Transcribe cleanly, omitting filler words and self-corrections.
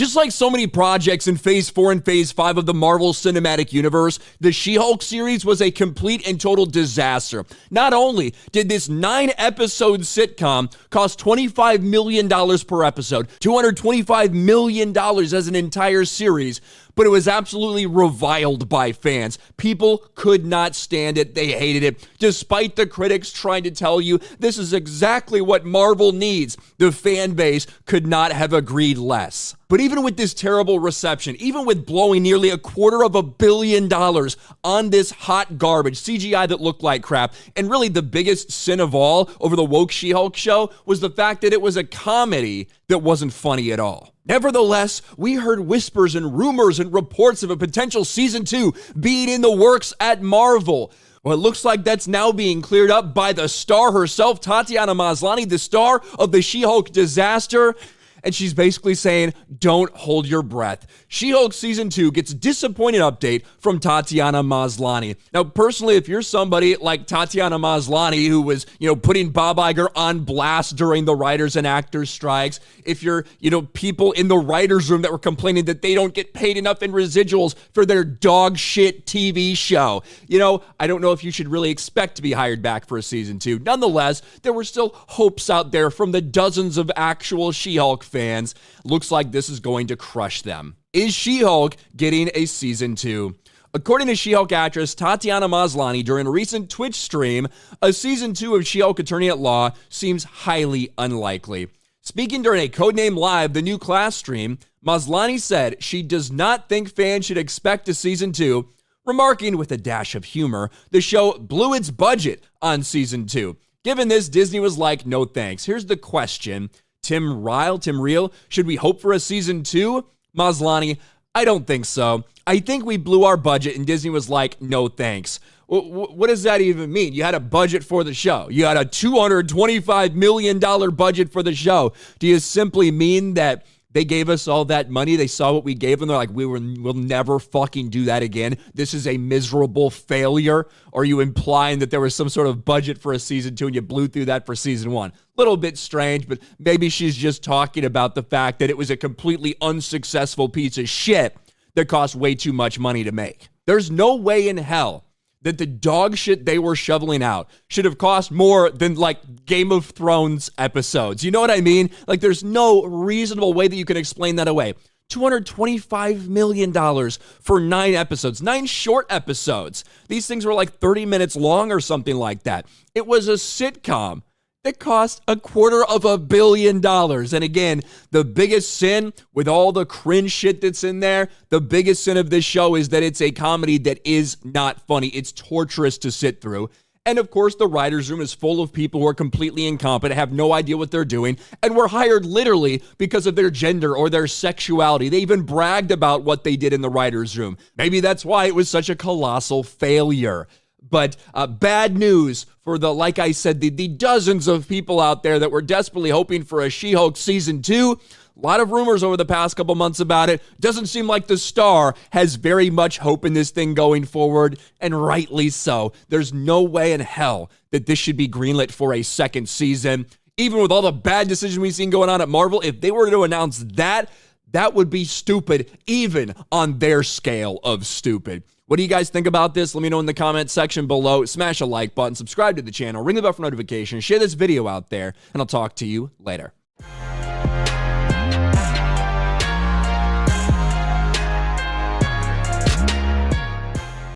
Just like so many projects in Phase 4 and Phase 5 of the Marvel Cinematic Universe, the She-Hulk series was a complete and total disaster. Not only did this 9-episode sitcom cost $25 million per episode, $225 million as an entire series, but it was absolutely reviled by fans. People could not stand it. They hated it. Despite the critics trying to tell you this is exactly what Marvel needs, the fan base could not have agreed less. But even with this terrible reception, even with blowing nearly $250 million on this hot garbage, CGI that looked like crap, and really the biggest sin of all over the woke She-Hulk show was the fact that it was a comedy that wasn't funny at all. Nevertheless, we heard whispers and rumors and reports of a potential season 2 being in the works at Marvel. Well, it looks like that's now being cleared up by the star herself, Tatiana Maslany, the star of the She-Hulk disaster. And she's basically saying, don't hold your breath. She-Hulk Season 2 gets a disappointing update from Tatiana Maslany. Now, personally, if you're somebody like Tatiana Maslany, who was, putting Bob Iger on blast during the writers and actors strikes, if you're, people in the writers room that were complaining that they don't get paid enough in residuals for their dog shit TV show, I don't know if you should really expect to be hired back for a Season 2. Nonetheless, there were still hopes out there from the dozens of actual She-Hulk fans. Looks like this is going to crush them. Is She-Hulk getting a Season 2? According to She-Hulk actress Tatiana Maslany during a recent Twitch stream, a Season 2 of She-Hulk Attorney at Law seems highly unlikely. Speaking during a Codename Live, the new class stream, Maslany said she does not think fans should expect a Season 2, remarking with a dash of humor, the show blew its budget on Season 2. Given this, Disney was like, no thanks. Here's the question. Tim Reel, should we hope for a Season 2? Maslany, I don't think so. I think we blew our budget and Disney was like, no thanks. What does that even mean? You had a budget for the show. You had a $225 million budget for the show. Do you simply mean that they gave us all that money? They saw what we gave them. They're like, we'll never fucking do that again. This is a miserable failure. Or are you implying that there was some sort of budget for a Season 2 and you blew through that for Season 1? Little bit strange, but maybe she's just talking about the fact that it was a completely unsuccessful piece of shit that cost way too much money to make. There's no way in hell that the dog shit they were shoveling out should have cost more than like Game of Thrones episodes. You know what I mean? Like there's no reasonable way that you can explain that away. $225 million for 9 episodes, 9 short episodes. These things were like 30 minutes long or something like that. It was a sitcom that cost $250 million. And again, the biggest sin with all the cringe shit that's in there, the biggest sin of this show is that it's a comedy that is not funny. It's torturous to sit through. And of course, the writer's room is full of people who are completely incompetent, have no idea what they're doing, and were hired literally because of their gender or their sexuality. They even bragged about what they did in the writer's room. Maybe that's why it was such a colossal failure. But bad news for like I said, the dozens of people out there that were desperately hoping for a She-Hulk Season 2. A lot of rumors over the past couple months about it. Doesn't seem like the star has very much hope in this thing going forward, and rightly so. There's no way in hell that this should be greenlit for a second season. Even with all the bad decisions we've seen going on at Marvel, if they were to announce that, that would be stupid, even on their scale of stupid. What do you guys think about this? Let me know in the comments section below. Smash a like button, subscribe to the channel, ring the bell for notifications, share this video out there, and I'll talk to you later.